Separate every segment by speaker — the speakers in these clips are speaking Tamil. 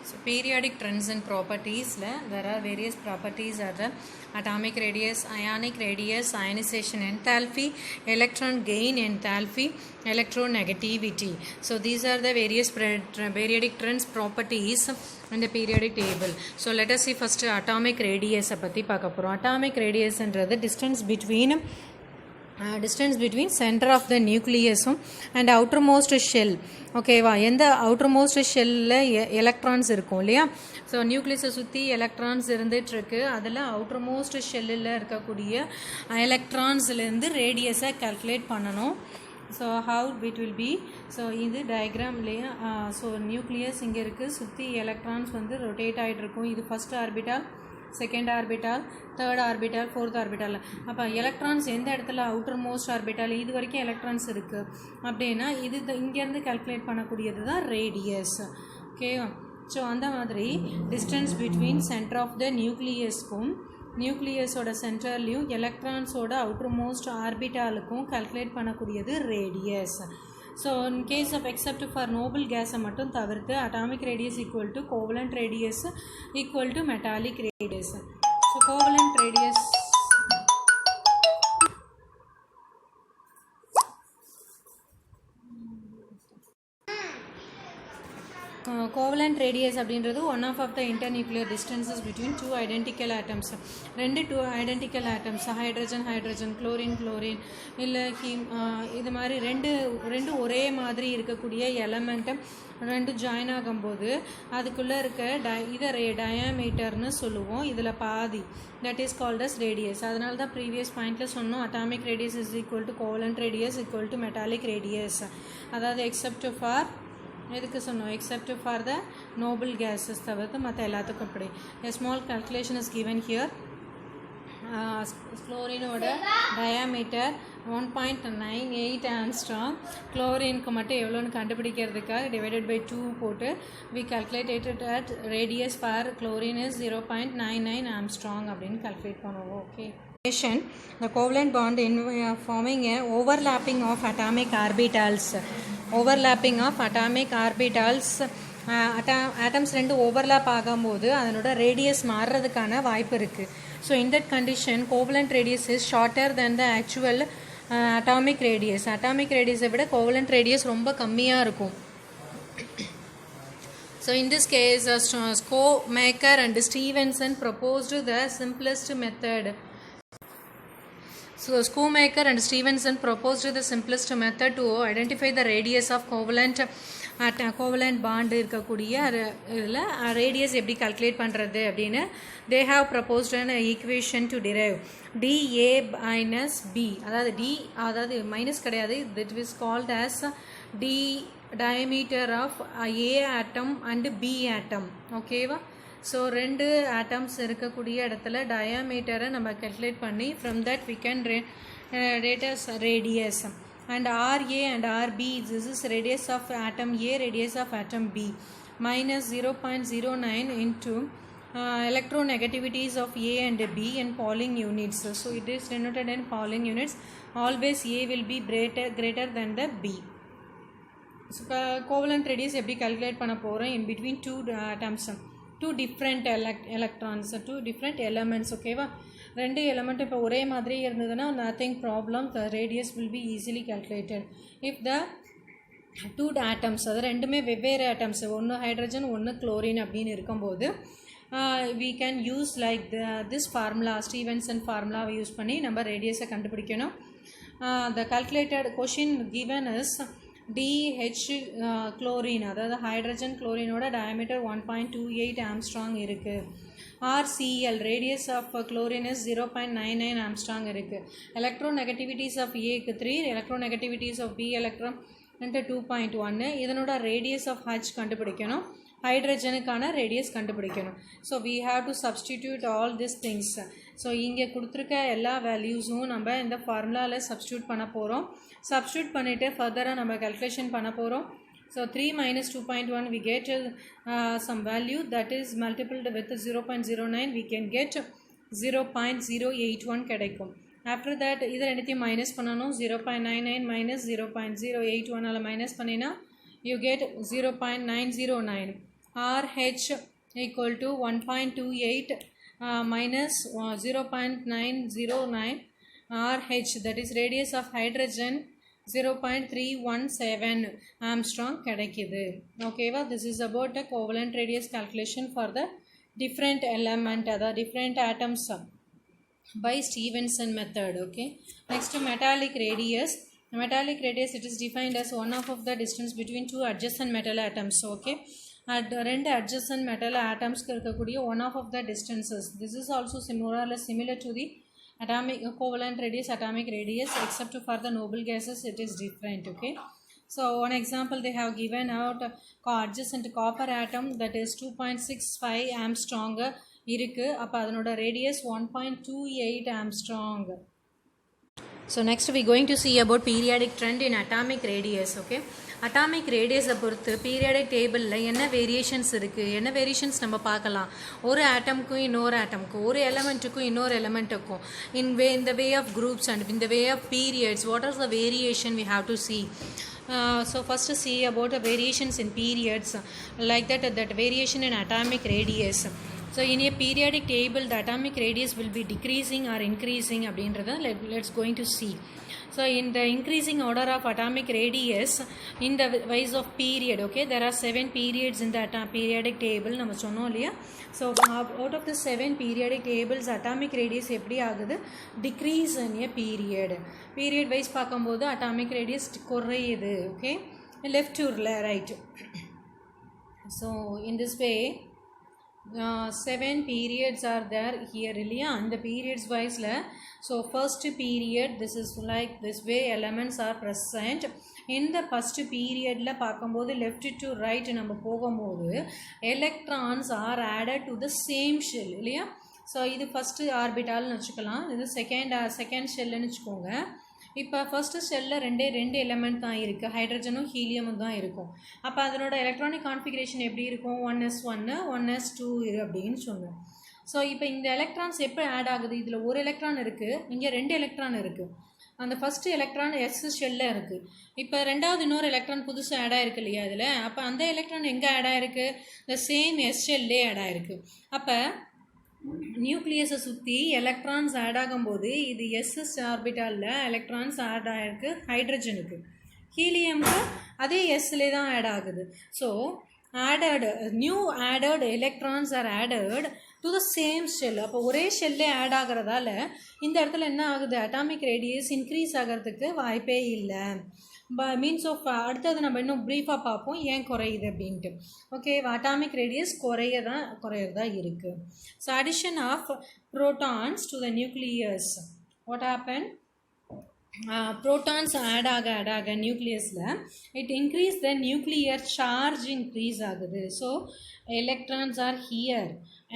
Speaker 1: So periodic trends and properties, there are various properties are the atomic radius, ionic radius, ionization enthalpy, electron gain enthalpy, electronegativity. So these are the various periodic trends properties in the periodic table. So let us see first atomic radius. Atomic radius and the distance between center of the nucleus and outermost shell. ஓகேவா, எந்த outermost ஷெல்லில் எலக்ட்ரான்ஸ் இருக்கும் இல்லையா. ஸோ நியூக்ளியஸை சுற்றி எலக்ட்ரான்ஸ் இருந்துகிட்ருக்கு. அதில் outermost ஷெல்லில் இருக்கக்கூடிய எலக்ட்ரான்ஸ்லேருந்து ரேடியஸை கால்குலேட் பண்ணணும். So how it will be. So இது டயக்ராம்லேயே ஸோ நியூக்ளியஸ் இங்கே இருக்குது, சுற்றி எலக்ட்ரான்ஸ் வந்து ரொட்டேட் ஆகிட்டு இருக்கும். இது first orbital, second orbital, third orbital, fourth orbital. அப்போ எலக்ட்ரான்ஸ் எந்த இடத்துல அவுட்டர் மோஸ்ட் ஆர்பிட்டால் இது வரைக்கும் எலக்ட்ரான்ஸ் இருக்குது அப்படின்னா இது இங்கேருந்து கால்குலேட் பண்ணக்கூடியது தான் ரேடியஸ். ஓகேவா. ஸோ அந்த மாதிரி distance between centre of the நியூக்ளியஸ்க்கும் நியூக்ளியஸோட சென்டர்லையும் எலக்ட்ரான்ஸோட அவுட்டர் மோஸ்ட் ஆர்பிட்டாலுக்கும் கால்குலேட் பண்ணக்கூடியது radius. So in case of except for noble gas மட்டும் தவிர்த்து atomic radius equal to covalent radius equal to metallic radius. So covalent radius covalent radius அப்படின்றது one of the internuclear distances between two identical atoms. two identical atoms, hydrogen, chlorine இல்லை இது மாதிரி ரெண்டு ஒரே மாதிரி இருக்கக்கூடிய எலமெண்ட் ரெண்டு ஜாயின் ஆகும்போது அதுக்குள்ளே இருக்க இதை டயாமீட்டர்னு சொல்லுவோம். இதில் பாதி that is called as radius. அதனால தான் ப்ரீவியஸ் பாயிண்டில் சொன்னோம் atomic radius is equal to covalent radius equal to metallic radius. அதாவது எக்ஸப்ட் ஃபார் எதுக்கு சொன்னோம், except for the noble gases தவிர்த்து மற்ற எல்லாத்துக்கும் அப்படி. A small calculation is given here. குளோரினோட டயாமீட்டர் 1.98 ஆம்ஸ்ட்ராங். குளோரினுக்கு மட்டும் எவ்வளோன்னு கண்டுபிடிக்கிறதுக்காக டிவைடட் பை 2 போட்டு we calculated at radius for chlorine is 0.99 angstrom அப்படின்னு கால்குலேட் பண்ணுவோம். Okay. The covalent bond in forming a overlapping of atomic orbitals. Overlapping of atomic orbitals. Atoms ரெண்டு ஓவர்லாப் ஆகும்போது அதனோட ரேடியஸ் மாறுறதுக்கான வாய்ப்பு இருக்குது. So in that condition covalent radius is shorter than the actual atomic radius. Atomic ரேடியஸை விட கோவலண்ட் ரேடியஸ் ரொம்ப கம்மியாக இருக்கும். So in this case, Skomaker and Stevenson proposed the simplest method. So Skomaker and Stevenson proposed the simplest method to identify the radius of covalent bond இருக்கக்கூடிய இதில் ரேடியஸ் எப்படி கால்குலேட் பண்ணுறது அப்படின்னு they have proposed an equation to derive dA minus B. அதாவது மைனஸ் கிடையாது, that is called as d diameter of A atom and B atom. ஓகேவா. ஸோ ரெண்டு ஆட்டம்ஸ் இருக்கக்கூடிய இடத்துல டயாமீட்டரை நம்ம calculate பண்ணி from that we can rate as radius. And RA and RB, this is radius of atom A, radius of atom B, minus 0.09 into electronegativities of A and B in Pauling units. So it is denoted in Pauling units. Always A will be greater than the B. So covalent radius எப்படி calculate பண்ண போகிறோம், in between two atoms, two different electrons, two different elements. ஓகேவா. ரெண்டு எலமெண்ட் இப்போ ஒரே மாதிரி இருந்ததுன்னா nothing problem, the radius will be easily calculated. If the two atoms, அது ரெண்டுமே வெவ்வேறு ஆட்டம்ஸ், ஒன்று ஹைட்ரஜன் ஒன்று குளோரின் அப்படின்னு இருக்கும்போது we can use like this formula, Stevenson ஃபார்முலாவை யூஸ் பண்ணி நம்ம ரேடியஸை கண்டுபிடிக்கணும். the calculated question given is DH chlorine, அதாவது ஹைட்ரஜன் குளோரினோட டயாமீட்டர் 1.28 ஆம்ஸ்ட்ராங் இருக்குது. RCl, radius of chlorine is 0.99 Armstrong இருக்குது. electronegativities of A க்கு 3, electronegativities of B electron into 2.1. இதனோட radius of H கண்டுபிடிக்கணும், ஹைட்ரஜனுக்கான ரேடியஸ் கண்டுபிடிக்கணும். So we have to substitute all these things. So இங்கே கொடுத்துருக்க எல்லா வேல்யூஸும் நம்ம இந்த ஃபார்முலாவில் சப்ஸ்டியூட் பண்ண போகிறோம். சப்ஸ்டியூட் பண்ணிவிட்டு ஃபர்தராக நம்ம கால்குலேஷன் பண்ண போகிறோம். So 3 minus 2.1 we get some value that is multiplied with 0.09, we can get 0.081 கிடைக்கும். After that இது ரெண்டுத்தையும் மைனஸ் பண்ணணும். 0.99 minus 0.081 மைனஸ் பண்ணினா you get 0.909. RH equal to 1.28 minus 0.909 RH, that is radius of hydrogen 0.317 Armstrong கிடைக்குது. ஓகேவா? This is about the covalent radius calculation for the different element, அதாவது different atoms by Stevenson method. Okay, next metallic radius. Metallic radius, it is defined as 1/2 of the distance between two adjacent metal atoms. Okay, ரெண்டு adjacent metal atoms இருக்கக்கூடிய 1/2 of the distances. This is also more or less similar to the atomic covalent radius, atomic radius, except for the noble gases it is different. Okay, so one example they have given out adjacent copper atom, that is 2.65 Armstrong இருக்கு. அப்போ அதனோட radius 1.28 Armstrong. So next we going to see about periodic trend in atomic radius. Okay, atomic radius பொறுத்து periodic tableல என்ன variations இருக்குது, என்ன variations நம்ம பார்க்கலாம். ஒரு ஆட்டம்க்கும் இன்னொரு ஆட்டம்க்கும், ஒரு எலமெண்ட்டுக்கும் இன்னொரு எலமெண்ட்டுக்கும், in the way of groups and in the way of periods, what is the variation we have to see. So first see about the variations in periods, like that variation in atomic radius. So in a periodic table the atomic radius will be decreasing or increasing அப்படின்றத let's going to see. So in the increasing order of atomic radius in the wise of period, okay, there are 7 periods in the periodic table நம்ம சொன்னோம் இல்லையா. So out of the 7 periodic tables atomic radius எப்படி ஆகுது, decrease in a period wise பார்க்கும்போது atomic radius குறையுது. Okay, left to right. So in this way 7 periods are there here இல்லையா, அந்த periods wiseல. So first period, this is like this way elements are present. In the first periodல பார்க்கும்போது left to right நம்ம போகும்போது electrons are added to the same shell இல்லையா. ஸோ இது ஃபஸ்ட்டு ஆர்பிட்டால்னு வச்சுக்கலாம், இது செகண்ட் ஷெல்லுன்னு வச்சுக்கோங்க. இப்போ ஃபஸ்ட்டு ஷெல்லில் ரெண்டு எலமெண்ட் தான் இருக்குது, ஹைட்ரஜனும் ஹீலியமும் தான் இருக்கும். அப்போ அதனோட எலக்ட்ரானிக் கான்ஃபிகரேஷன் எப்படி இருக்கும், 1s1 1s2 அப்படின்னு சொன்னோம். ஸோ இப்போ இந்த எலக்ட்ரான்ஸ் எப்போ ஆட் ஆகுது, இதில் ஒரு எலக்ட்ரான் இருக்குது, இங்கே 2 எலக்ட்ரான் இருக்குது. அந்த ஃபஸ்ட்டு எலக்ட்ரான் எஸ் ஷெல்லில் இருக்குது. இப்போ ரெண்டாவது இன்னொரு எலக்ட்ரான் புதுசாக ஆட் ஆகிருக்கு இல்லையா அதில். அப்போ அந்த எலக்ட்ரான் எங்கே ஆட் ஆகிருக்கு, இந்த சேம் எஸ் ஷெல்லே ஆட் ஆகிருக்கு. அப்போ நியூக்ளியஸை சுற்றி எலக்ட்ரான்ஸ் ஆட் ஆகும்போது இது எஸ்எஸ் ஆர்பிட்டாலில் எலக்ட்ரான்ஸ் ஆட் ஆகிருக்கு ஹைட்ரஜனுக்கு, ஹீலியமுக்கு அதே எஸ்லே தான் ஆட் ஆகுது. So new added electrons R added to the same shell. அப்போ ஒரே ஷெல்லே ஆட் ஆகிறதால இந்த இடத்துல என்ன ஆகுது, அட்டாமிக் ரேடியஸ் இன்க்ரீஸ் ஆகிறதுக்கு வாய்ப்பே இல்லை. மீன்ஸ் ஆஃப் அடுத்தது நம்ம இன்னும் ப்ரீஃபாக பார்ப்போம் ஏன் குறையுது அப்படின்ட்டு. ஓகே, அட்டாமிக் ரேடியஸ் குறையறதா இருக்குது. So addition of protons to the nucleus, what happen, protons add ஆக நியூக்ளியஸில் it increase the nuclear charge increase ஆகுது. So electrons are here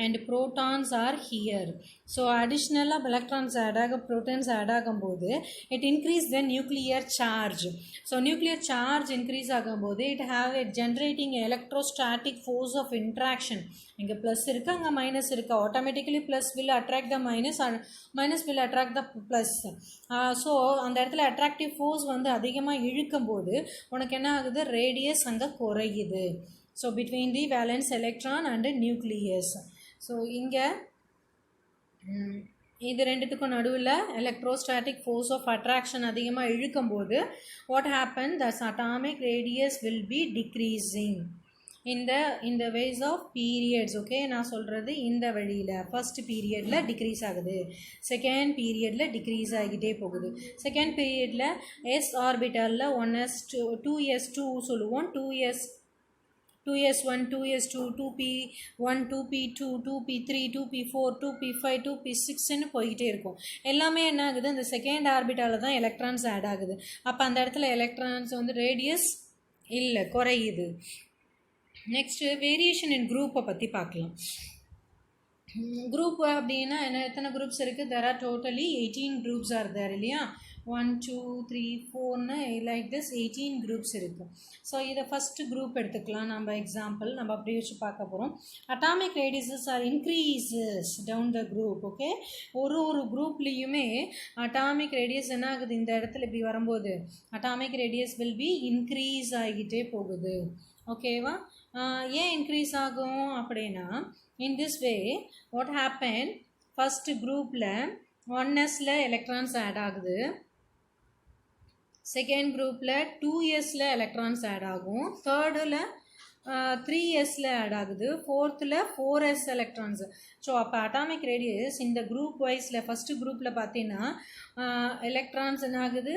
Speaker 1: and protons are here. So additional electrons add protons add ஆகும்போது it increase the nuclear charge. So nuclear charge increase ஆகும்போது it have a generating electrostatic force of interaction. இங்க plus இருக்கு, அங்க minus இருக்கு. Automatically plus will attract the minus and minus will attract the plus. So அந்த இடத்துல attractive force வந்து அதிகமாக இழுக்கும்போது உனக்கு என்ன ஆகுது, radius அங்க குறையுது. So between the valence electron and the nucleus. So இங்கே இது ரெண்டுத்துக்கும் நடுவில் electrostatic force of attraction அதிகமாக இழுக்கும்போது what happened, the atomic radius will be decreasing in the ways of periods. Okay, நான் சொல்கிறது இந்த வழியில் ஃபர்ஸ்ட் பீரியடில் டிக்ரீஸ் ஆகுது, செகண்ட் பீரியடில் டிக்ரீஸ் ஆகிட்டே போகுது. செகண்ட் பீரியடில் எஸ் ஆர்பிட்டலில் 1s2 2s2 சொல்லுவோம், 2s1 2s2 2p1 2p2 2p3 2p4 2p5 2p6ன்னு போய்கிட்டே இருக்கும். எல்லாமே என்ன ஆகுது, இந்த செகண்ட் ஆர்பிட்டாலில் தான் எலக்ட்ரான்ஸ் ஆட் ஆகுது. அப்போ அந்த இடத்துல எலக்ட்ரான்ஸ் வந்து ரேடியஸ் இல்லை, குறையுது. நெக்ஸ்ட்டு வேரியேஷன் இன் குரூப்பை பற்றி பார்க்கலாம். குரூப் அப்படின்னா என்ன, எத்தனை குரூப்ஸ் இருக்குது, there are totally 18 groups are there இல்லையா. 1 2 3 4ன்னு லைக் திஸ் 18 குரூப்ஸ் இருக்குது. ஸோ இதை ஃபஸ்ட்டு குரூப் எடுத்துக்கலாம் நம்ம எக்ஸாம்பிள், நம்ம அப்படி வச்சு பார்க்க போகிறோம். Atomic radiuses are increases down the group. Okay, ஒரு குரூப்லேயுமே அட்டாமிக் ரேடியஸ் என்ன ஆகுது, இந்த இடத்துல இப்படி வரும்போது atomic radius will be increase ஆகிட்டே போகுது. ஓகேவா, ஏன் இன்க்ரீஸ் ஆகும் அப்படின்னா, in this way what happened, first groupல 1sல electrons add ஆகுது, செகண்ட் குரூப்பில் 2sல எலக்ட்ரான்ஸ் ஆட் ஆகும், தேர்டில் 3sல ஆட் ஆகுது, ஃபோர்த்தில் 4s எலக்ட்ரான்ஸ். ஸோ அப்போ அட்டாமிக் ரேடியஸ் இந்த குரூப் வைஸில் ஃபஸ்ட்டு குரூப்பில் பார்த்தீங்கன்னா எலக்ட்ரான்ஸ் என்ன ஆகுது,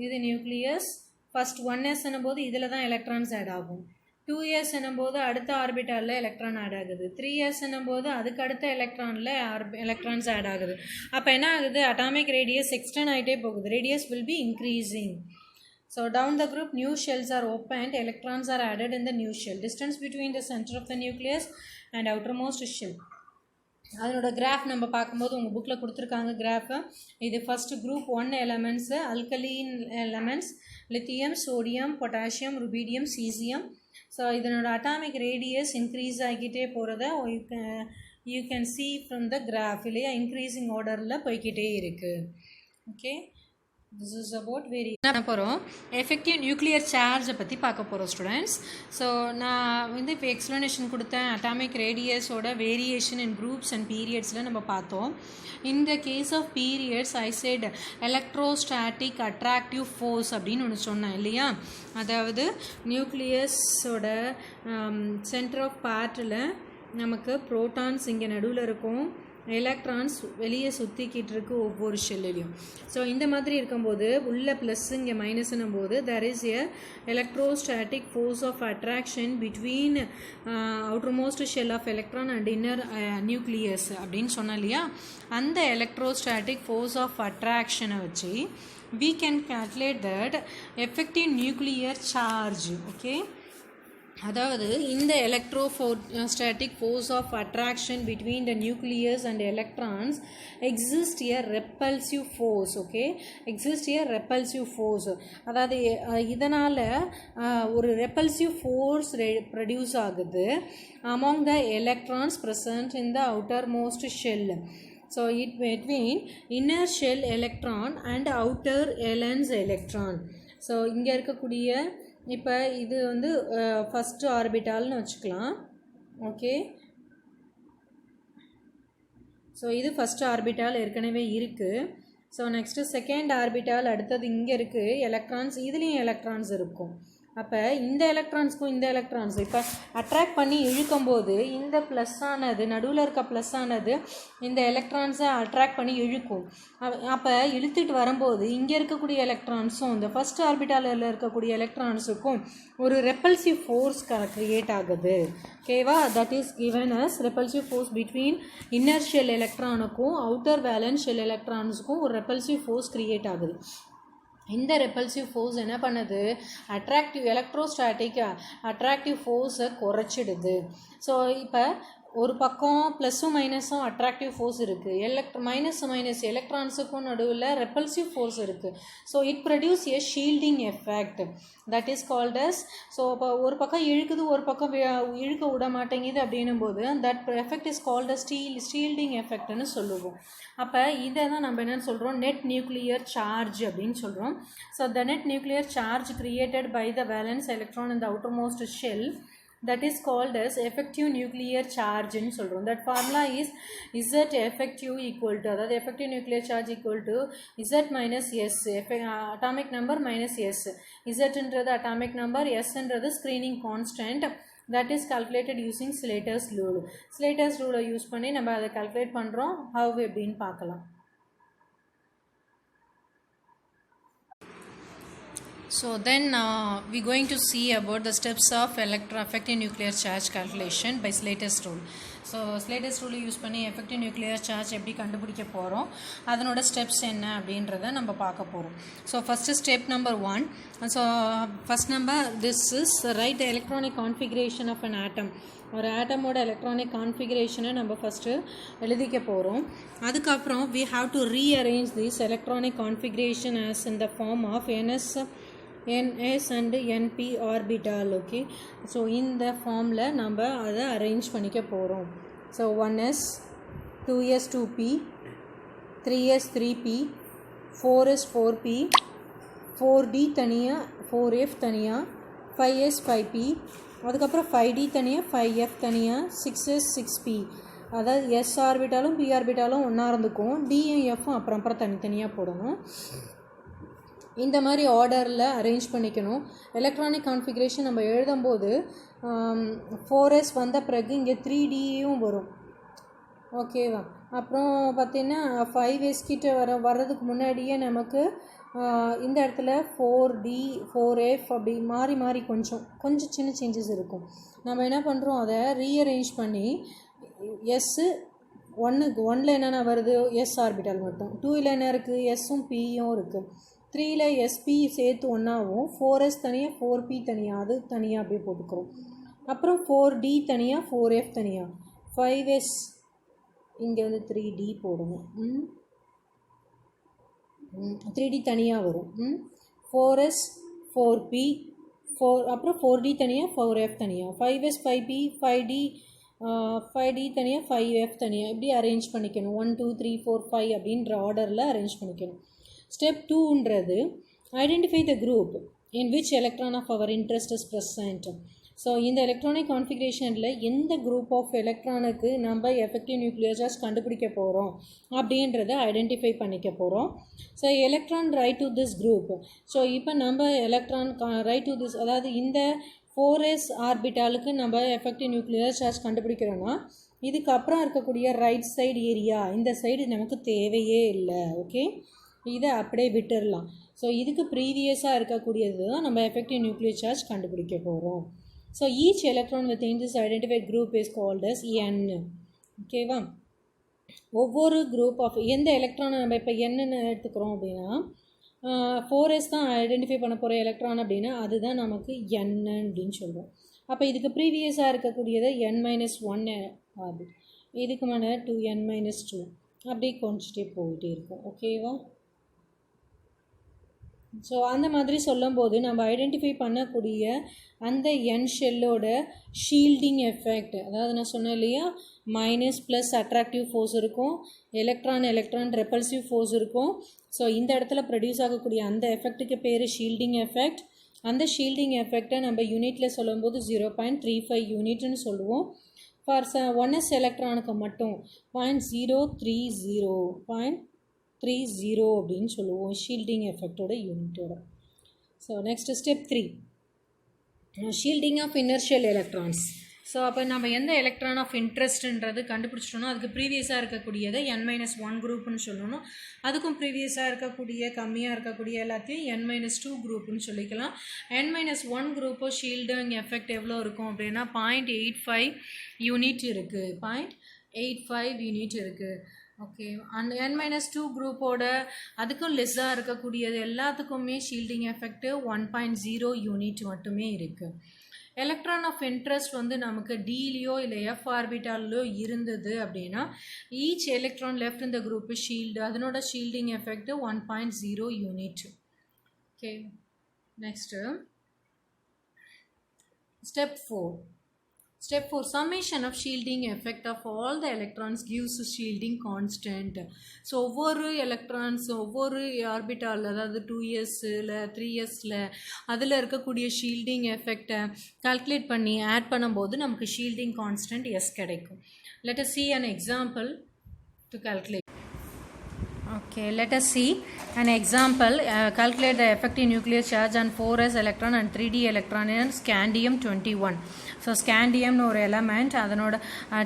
Speaker 1: இது நியூக்ளியஸ், ஃபஸ்ட் 1s என்னும்போது இதில் தான் எலக்ட்ரான்ஸ் ஆட் ஆகும், 2s என்னும்போது அடுத்த ஆர்பிட்டாலில் எலக்ட்ரான் ஆட் ஆகுது, 3s என்னும்போது அதுக்கு அடுத்த எலக்ட்ரானில் எலக்ட்ரான்ஸ் ஆட் ஆகுது. அப்போ என்ன ஆகுது, அட்டாமிக் ரேடியஸ் எக்ஸ்டெண்ட் ஆகிட்டே போகுது, radius will B increasing. So down the group new shells are opened, electrons are added in the new shell, distance between the center of the nucleus and outermost shell. அதனோட கிராஃப் நம்ம பார்க்கும்போது உங்கள் புக்கில் கொடுத்துருக்காங்க கிராஃபு. இது first group 1 elements, alkaline elements, lithium, sodium, potassium, rubidium, caesium. So இதனோட அட்டாமிக் ரேடியஸ் இன்க்ரீஸ் ஆகிக்கிட்டே போகிறத you can see from the graph இல்லையா, இன்க்ரீஸிங் ஆர்டரில் போய்கிட்டே இருக்குது. Okay, this is about very என்ன போகிறோம், எஃபெக்டிவ் நியூக்ளியர் சார்ஜை பற்றி பார்க்க போகிறோம் ஸ்டூடெண்ட்ஸ். ஸோ நான் வந்து இப்போ எக்ஸ்ப்ளனேஷன் கொடுத்தேன், அட்டாமிக் ரேடியஸோட வேரியேஷன் இன் குரூப்ஸ் அண்ட் பீரியட்ஸில் நம்ம பார்த்தோம். இந்த case of periods I said electrostatic attractive force அப்படின்னு ஒன்று சொன்னேன் இல்லையா, அதாவது நியூக்ளியஸோட சென்டர் ஆஃப் பார்ட்டில் நமக்கு ப்ரோட்டான்ஸ் இங்கே நடுவில் இருக்கும், எலக்ட்ரான்ஸ் வெளியே சுற்றிக்கிட்டு இருக்கு ஒவ்வொரு ஷெல்லையும். ஸோ இந்த மாதிரி இருக்கும்போது உள்ள ப்ளஸ் இங்கே மைனஸ்னும் போது there is a electrostatic force of attraction between outermost shell of electron and inner nucleus அப்படின்னு சொன்னோம் இல்லையா. அந்த electrostatic force of attraction வச்சு we can calculate that effective nuclear charge. Okay, அதாவது இந்த electrostatic force of attraction between the nucleus and electrons exist a repulsive force. Okay, exist a repulsive force. அதாவது இதனால் ஒரு repulsive force produce ஆகுது among the electrons present in the outermost shell. So it between inner shell electron and outer valence electron. So இங்கே இருக்கக்கூடிய இப்போ இது வந்து ஃபஸ்ட்டு ஆர்பிட்டால்னு வச்சுக்கலாம். ஓகே, ஸோ இது ஃபஸ்ட்டு ஆர்பிட்டால் ஏற்கனவே இருக்குது. ஸோ நெக்ஸ்ட்டு செகண்ட் ஆர்பிட்டால் அடுத்தது இங்கே இருக்குது, எலக்ட்ரான்ஸ் இதுலேயும் எலக்ட்ரான்ஸ் இருக்கும். அப்போ இந்த எலக்ட்ரான்ஸ்க்கும் இந்த எலக்ட்ரான்ஸ் இப்போ அட்ராக்ட் பண்ணி இழுக்கும்போது இந்த ப்ளஸ் ஆனது நடுவில் இருக்க ப்ளஸ் ஆனது இந்த எலக்ட்ரான்ஸை அட்ராக்ட் பண்ணி இழுக்கும். அப்போ இழுத்துட்டு வரும்போது இங்கே இருக்கக்கூடிய எலக்ட்ரான்ஸும் இந்த ஃபஸ்ட் ஆர்பிட்டாலில் இருக்கக்கூடிய எலக்ட்ரான்ஸுக்கும் ஒரு ரெப்பல்சிவ் ஃபோர்ஸ் க்ரியேட் ஆகுது. ஓகேவா, that is given as repulsive force between inner shell எலக்ட்ரானுக்கும் அவுட்டர் வேலன்ஸ் ஷெல் எலக்ட்ரான்ஸுக்கும் ஒரு ரெப்பல்சிவ் ஃபோர்ஸ் க்ரியேட் ஆகுது. இந்த ரெப்பல்சிவ் ஃபோர்ஸ் என்ன பண்ணுது, எலக்ட்ரோஸ்டாட்டிக் அட்ராக்டிவ் ஃபோர்ஸை குறைச்சிடுது. ஸோ இப்போ ஒரு பக்கம் ப்ளஸ்ஸும் மைனஸும் அட்ராக்டிவ் ஃபோர்ஸ் இருக்குது, மைனஸ் எலக்ட்ரான்ஸுக்கும் நடுவில் ரெப்பல்சிவ் ஃபோர்ஸ் இருக்குது. So it produce a shielding effect, that is called as. So இப்போ ஒரு பக்கம் இழுக்குது ஒரு பக்கம் இழுக்க விட மாட்டேங்குது அப்படின்னும் போது that effect is called as shielding எஃபெக்ட்னு சொல்லுவோம். அப்போ இதை தான் நம்ம என்னென்னு சொல்கிறோம், நெட் நியூக்ளியர் சார்ஜ் அப்படின்னு சொல்கிறோம். So the net nuclear charge created by the valence electron in the outermost shell, that is called as effective nuclear charge ன்னு சொல்கிறோம். that formula is Z effective equal to, அதாவது effective nuclear charge equal to Z minus S, atomic number minus S. Zன்றது atomic number, Sன்றது screening constant. that is calculated using Slater's rule. Slater's rule use பண்ணி நம்ம அதை calculate பண்ணுறோம். how எப்படின்னு பார்க்கலாம். So then we're going to see about the steps of effective nuclear charge calculation by Slater's rule. So Slater's rule use பண்ணி effective nuclear charge எப்படி கண்டுபிடிக்க போகிறோம், அதனோட ஸ்டெப்ஸ் என்ன அப்படின்றத நம்ம பார்க்க போகிறோம். So first step number 1. So first number this is right the electronic configuration of an atom. ஒரு ஆட்டமோட எலக்ட்ரானிக் கான்ஃபிகரேஷனை நம்ம ஃபஸ்ட்டு எழுதிக்க போகிறோம். அதுக்கப்புறம் we have to rearrange this electronic configuration as in the form of NS and NP orbital. Okay, so இந்த ஃபார்மில் நம்ம அதை அரேஞ்ச் பண்ணிக்க போகிறோம். So 1s 2s 2p 3s 3p 4s 4p 4d தனியாக 4f தனியாக 5s 5p அதுக்கப்புறம் 5d தனியாக, 5f தனியாக, 6s 6p. அதாவது s ஆர்பிட்டாலும் p ஆர்பிட்டாலும் ஒன்றா இருந்துக்கும், dயும் fம் அப்புறம் தனித்தனியாக போடணும். இந்த மாதிரி ஆர்டரில் அரேஞ்ச் பண்ணிக்கணும். எலக்ட்ரானிக் கான்ஃபிகரேஷன் நம்ம எழுதும்போது 4s வந்த பிறகு இங்கே 3dயும் வரும். ஓகேவா? அப்புறம் பார்த்திங்கன்னா 5s கிட்ட வர்றதுக்கு முன்னாடியே நமக்கு இந்த இடத்துல 4d 4f அப்படி மாறி மாறி கொஞ்சம் சின்ன சேஞ்சஸ் இருக்கும். நம்ம என்ன பண்ணுறோம், அதை ரீஅரேஞ்ச் பண்ணி எஸ்ஸு ஒன்றில் என்னென்ன வருது, எஸ் ஆர்பிட்டால் மட்டும். 2ல் என்ன இருக்குது, எஸ்ஸும் பியும் இருக்குது. 3ல் எஸ்பி சேர்த்து ஒன்றாவும், 4s தனியாக 4p தனியாக, அது தனியாக அப்படியே போட்டுக்கிறோம். அப்புறம் 4d தனியாக 4f தனியாக, 5s இங்கே வந்து 3d போடணும், 3d தனியாக வரும், 4s 4p 4 அப்புறம் 4d தனியாக 4f தனியாக, 5s 5p 5d தனியாக 5f தனியாக, இப்படி அரேஞ்ச் பண்ணிக்கணும். 1 2 3 4 5 அப்படின்ற ஆர்டரில் அரேஞ்ச் பண்ணிக்கணும். ஸ்டெப் 2ன்றது identify the group in which electron of our interest is present. So இந்த எலக்ட்ரானிக் கான்ஃபிகரேஷனில் எந்த குரூப் ஆஃப் எலக்ட்ரானுக்கு நம்ம எஃபெக்டிவ் நியூக்ளியர் சார்ஜ் கண்டுபிடிக்க போகிறோம் அப்படின்றத ஐடென்டிஃபை பண்ணிக்க போகிறோம். So electron right to this group. So இப்போ நம்ம எலக்ட்ரான் ரைட் டு திஸ், அதாவது இந்த 4s ஆர்பிட்டாலுக்கு நம்ம எஃபெக்டிவ் நியூக்ளியர் சார்ஜ் கண்டுபிடிக்கிறோன்னா இதுக்கப்புறம் இருக்கக்கூடிய ரைட் சைடு ஏரியா, இந்த சைடு நமக்கு தேவையே இல்லை. ஓகே, இதை அப்படியே விட்டுடலாம். ஸோ இதுக்கு ப்ரீவியஸாக இருக்கக்கூடியது தான் நம்ம எஃபெக்டிவ் நியூக்ளியர் சார்ஜ் கண்டுபிடிக்க போகிறோம். So each electron with in this identify group is called as n. ஓகேவா? ஒவ்வொரு குரூப் ஆஃப் எந்த எலக்ட்ரானை நம்ம இப்போ என்னென்னு எடுத்துக்கிறோம் அப்படின்னா 4s தான் ஐடென்டிஃபை பண்ண போகிற எலக்ட்ரான் அப்படின்னா அதுதான் நமக்கு n அப்படின்னு சொல்லுவோம். அப்போ இதுக்கு ப்ரீவியஸாக இருக்கக்கூடியதை n-1 ஆர்பிட், இதுக்கு மேலே 2n-2 அப்படி கொஞ்சிட்டே போயிட்டே இருக்கும். ஓகேவா? ஸோ அந்த மாதிரி சொல்லும்போது நம்ம ஐடென்டிஃபை பண்ணக்கூடிய அந்த n ஷெல்லோட ஷீல்டிங் எஃபெக்ட், அதாவது நான் சொன்னேன் இல்லையா, மைனஸ் ப்ளஸ் அட்ராக்டிவ் ஃபோர்ஸ் இருக்கும், எலக்ட்ரான் ரெப்பல்சிவ் ஃபோர்ஸ் இருக்கும். ஸோ இந்த இடத்துல ப்ரொடியூஸ் ஆகக்கூடிய அந்த எஃபெக்ட்டுக்கு பேர் ஷீல்டிங் எஃபெக்ட். அந்த ஷீல்டிங் எஃபெக்டை நம்ம யூனிட்டில் சொல்லும்போது 0.35 யூனிட்னு சொல்லுவோம். ஃபார் 1s எலக்ட்ரானுக்கு மட்டும் 0.030 அப்படின்னு சொல்லுவோம் ஷீல்டிங் எஃபெக்டோட யூனிட்டோட. So next step 3, shielding of inertial electrons. So அப்போ நம்ம எந்த எலக்ட்ரான் ஆஃப் இன்ட்ரெஸ்ட்ன்றது கண்டுபிடிச்சிட்டோன்னா அதுக்கு ப்ரீவியஸாக இருக்கக்கூடியதை n-1 குரூப்னு சொல்லணும். அதுக்கும் ப்ரீவியஸாக இருக்கக்கூடிய கம்மியாக இருக்கக்கூடிய எல்லாத்தையும் n-2 குரூப்னு சொல்லிக்கலாம். n-1 குரூப்போ ஷீல்டிங் எஃபெக்ட் எவ்வளோ இருக்கும் அப்படின்னா 0.85 யூனிட் இருக்குது, 0.85 யூனிட் இருக்குது. ஓகே, அந்த n-2 குரூப்போட அதுக்கும் லெஸ்ஸாக இருக்கக்கூடியது எல்லாத்துக்குமே ஷீல்டிங் எஃபெக்ட்டு 1.0 யூனிட் மட்டுமே இருக்குது. எலக்ட்ரான் ஆஃப் இன்ட்ரெஸ்ட் வந்து நமக்கு டிலியோ இல்லை எஃப் ஆர்பிட்டாலோ இருந்தது அப்படின்னா ஈச் எலக்ட்ரான் லெஃப்ட் இந்த குரூப் ஷீல்டு, அதனோட shielding effect 1.0 unit. Okay, next step 4. Step 4, summation of shielding effect of all the electrons gives shielding constant. So ஒவ்வொரு எலக்ட்ரான்ஸ் ஒவ்வொரு ஆர்பிட்டால், அதாவது 2sல 3sல அதில் இருக்கக்கூடிய ஷீல்டிங் எஃபெக்டை கால்குலேட் பண்ணி ஆட் பண்ணும்போது நமக்கு ஷீல்டிங் கான்ஸ்டன்ட் எஸ் கிடைக்கும். Let us see an example to calculate. Okay, let us see an example. Calculate the effective nuclear charge on 4s electron and 3d electron in scandium-21. So ஸ்கேண்டியம்னு ஒரு எலமெண்ட், அதனோட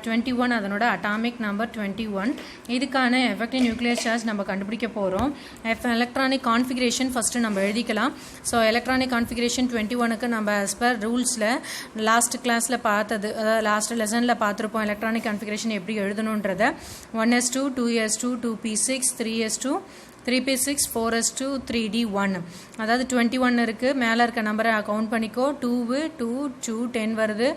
Speaker 1: 21, அதனோட அட்டாமிக் நம்பர் 21. இதுக்கான எஃபெக்டிவ் நியூக்ளியர் சார்ஜ் நம்ம கண்டுபிடிக்க போகிறோம். எலக்ட்ரானிக் கான்ஃபிகரேஷன் ஃபஸ்ட்டு நம்ம எழுதிக்கலாம். ஸோ எலக்ட்ரானிக் கான்ஃபிகரேஷன் 21க்கு நம்ம as per ரூல்ஸில் லாஸ்ட் கிளாஸில் பார்த்தது, அதாவது லாஸ்ட் லெசனில் பார்த்துருப்போம் எலக்ட்ரானிக் கான்ஃபிகரேஷன் எப்படி எழுதணுன்றதை. 1s2 2s2 2p6 3s2 3p6 4s2 3d1, அதாவது 21 இருக்குது. மேலே இருக்க நம்பரை கவுண்ட் பண்ணிக்கோ. 2 2 10 வருது,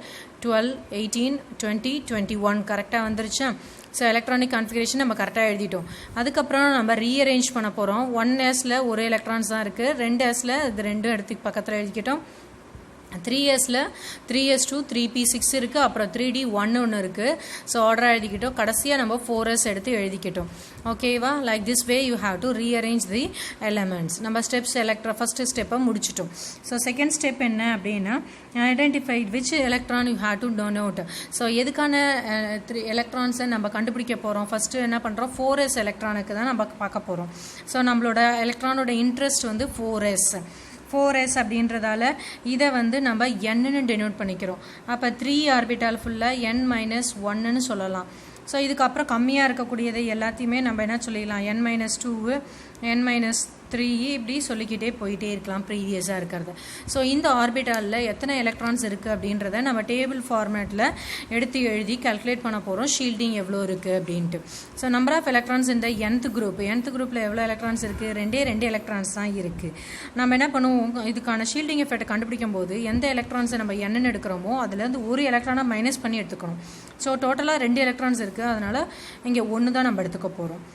Speaker 1: 12 18 20 21 கரெக்டாக வந்துருச்சா? ஸோ எலக்ட்ரானிக் கான்ஃபிகரேஷன் நம்ம கரெக்டாக எழுதிட்டோம். அதுக்கப்புறம் நம்ம ரீஅரேஞ்ச் பண்ண போகிறோம். 1sல ஒரு எலக்ட்ரான்ஸ் தான் இருக்குது, 2sல இது 2 இடத்துக்கு பக்கத்தில் எழுதிக்கிட்டோம். 3sல 3s2 3p6 இருக்குது, அப்புறம் 3d 1 ஒன்று இருக்குது. ஸோ ஆர்டர் எழுதிக்கிட்டோம். கடைசியாக நம்ம 4s எடுத்து எழுதிக்கிட்டோம். ஓகேவா? Like this way you have to rearrange the elements. நம்ம ஸ்டெப்ஸ் ஃபஸ்ட்டு ஸ்டெப்பை முடிச்சிட்டோம். ஸோ செகண்ட் ஸ்டெப் என்ன அப்படின்னா, identified which electron you have to denote. So எதுக்கான எலக்ட்ரான்ஸை நம்ம கண்டுபிடிக்க போகிறோம். ஃபஸ்ட்டு என்ன பண்ணுறோம், 4s எலக்ட்ரானுக்கு தான் நம்ம பார்க்க போகிறோம். ஸோ நம்மளோட எலக்ட்ரானோட இன்ட்ரெஸ்ட் வந்து 4s அப்படின்றதால இதை வந்து நம்ம nன்னு டெனோட் பண்ணிக்கிறோம். அப்போ 3 ஆர்பிட்டால் ஃபுல்லாக n-1ன்னு சொல்லலாம். ஸோ இதுக்கப்புறம் கம்மியாக இருக்கக்கூடியதை எல்லாத்தையுமே நம்ம என்ன சொல்லிடலாம், n-2 n-3 இப்படி சொல்லிக்கிட்டே போயிட்டே இருக்கலாம் ப்ரீவியஸாக இருக்கிறது. ஸோ இந்த ஆர்பிட்டாலில் எத்தனை எலக்ட்ரான்ஸ் இருக்குது அப்படின்றத நம்ம டேபிள் ஃபார்மேட்டில் எடுத்து எழுதி கால்குலேட் பண்ண போகிறோம். ஷீல்டிங் எவ்வளோ இருக்குது அப்படின்ட்டு. ஸோ நம்பர் ஆஃப் எலக்ட்ரான்ஸ் இந்த nth குரூப்பில் எவ்வளோ எலக்ட்ரான்ஸ் இருக்குது, 2 எலக்ட்ரான்ஸ் தான் இருக்குது. நம்ம என்ன பண்ணுவோம், இதுக்கான ஷீல்டிங் எஃபெக்ட்டை கண்டுபிடிக்கும் போது எந்த எலக்ட்ரான்ஸை நம்ம n எடுக்கிறோமோ அதுலேருந்து ஒரு எலக்ட்ரானை மைனஸ் பண்ணி எடுத்துக்கணும். ஸோ டோட்டலாக 2 எலக்ட்ரான்ஸ் இருக்குது, அதனால் இங்கே 1 தான் நம்ம எடுத்துக்க போகிறோம்.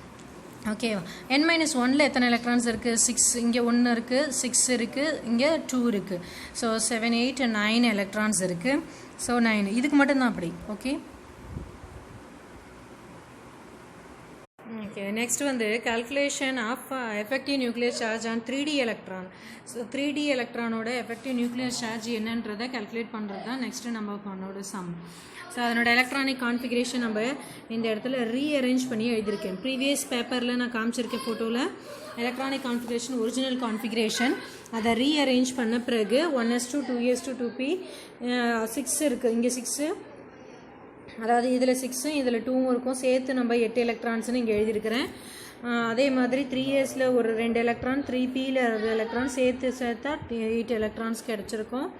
Speaker 1: ஓகேவா? n-1ல் எத்தனை எலக்ட்ரான்ஸ் இருக்குது, 6. இங்கே 1 இருக்குது, 6 இருக்குது, இங்கே 2 இருக்குது. ஸோ 7 8 9 எலக்ட்ரான்ஸ் இருக்குது. ஸோ 9 இதுக்கு மட்டும்தான் அப்படி. ஓகே ஓகே நெக்ஸ்ட் வந்து calculation of effective nuclear charge on 3D electron. So 3D எலக்ட்ரானோட எஃபெக்டிவ் நியூக்ளியர் சார்ஜ் என்னன்றதை கால்குலேட் பண்ணுறது தான் நெக்ஸ்ட்டு நம்ம பண்ணோட சம். ஸோ அதனோட எலக்ட்ரானிக் கான்ஃபிகரேஷன் நம்ம இந்த இடத்துல ரீஅரேஞ்ச் பண்ணி எழுதியிருக்கேன். ப்ரீவியஸ் பேப்பரில் நான் காமிச்சிருக்கேன் ஃபோட்டோவில் எலக்ட்ரானிக் கான்ஃபிகரேஷன், ஒரிஜினல் கான்ஃபிகரேஷன். அதை ரீஅரேஞ்ச் பண்ண பிறகு 1s2 2s2 2p 6 இருக்குது, இங்கே 6, அதாவது இதில் 6 இதில் 2 இருக்கும், சேர்த்து நம்ம 8 எலக்ட்ரான்ஸ்னு இங்கே எழுதியிருக்கிறேன். அதே மாதிரி 3sல ஒரு 2 எலக்ட்ரான், 3pயில் 2 எலக்ட்ரான், சேர்த்தா 8 எலக்ட்ரான்ஸ் கிடச்சிருக்கும்.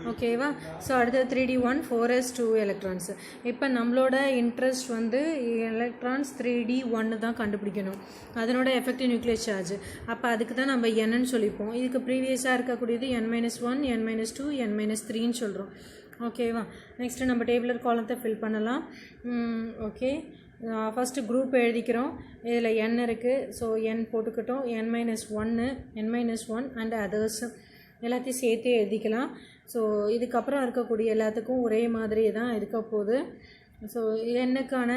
Speaker 1: ஓகேவா? ஸோ அடுத்தது 3d 1 4s 2 எலக்ட்ரான்ஸ். இப்போ நம்மளோட இன்ட்ரெஸ்ட் வந்து எலக்ட்ரான்ஸ் 3d 1 தான் கண்டுபிடிக்கணும், அதனோட எஃபெக்டிவ் நியூக்ளியர் சார்ஜ். அப்போ அதுக்கு தான் நம்ம என்னன்னு சொல்லிப்போம். இதுக்கு ப்ரீவியஸாக இருக்கக்கூடியது n-1 n-2 n-3ன்னு சொல்கிறோம். ஓகேவா? நெக்ஸ்ட்டு நம்ம டேபிளர் காலத்தை ஃபில் பண்ணலாம். ஓகே ஃபஸ்ட்டு குரூப் எழுதிக்கிறோம். இதில் n இருக்குது, so n போட்டுக்கிட்டோம். n-1 and others எல்லாத்தையும் சேர்த்தே எழுதிக்கலாம். ஸோ இதுக்கப்புறம் இருக்கக்கூடிய எல்லாத்துக்கும் ஒரே மாதிரி தான் இருக்க போகுது. ஸோ என்னக்கான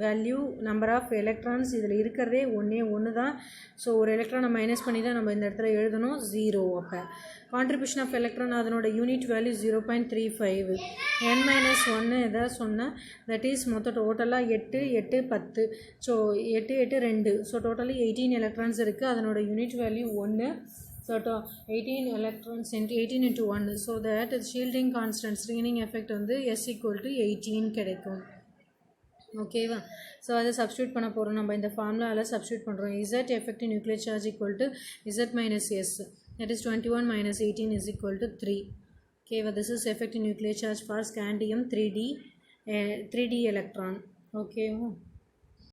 Speaker 1: வேல்யூ நம்பர் ஆஃப் எலக்ட்ரான்ஸ் இதில் இருக்கிறதே ஒன்று தான். ஸோ ஒரு எலக்ட்ரானை மைனஸ் பண்ணி தான் நம்ம இந்த இடத்துல எழுதணும், 0. அப்போ கான்ட்ரிபியூஷன் ஆஃப் எலக்ட்ரான் அதனோட யூனிட் வேல்யூ 0.35. n-1 எதாவது சொன்னால் தட் இஸ் மொத்தம் டோட்டலாக 8 8 10. ஸோ 8 8 2. ஸோ டோட்டலி 18 எலக்ட்ரான்ஸ் இருக்குது, அதனோட unit value 1. So 18 electrons into 18 into 1, so that shielding constant screening effect வந்து S equal to 18 கிடைக்கும். ஓகேவா? ஸோ அதை சப்ஸ்டியூட் பண்ண போகிறோம். நம்ம இந்த ஃபார்முலாவில் சப்ஸ்டியூட் பண்ணுறோம். Z effective nuclear charge equal to Z minus S, that is 21 minus 18 is equal to 3. Okay, this is effective nuclear charge for scandium 3D electron. Okay.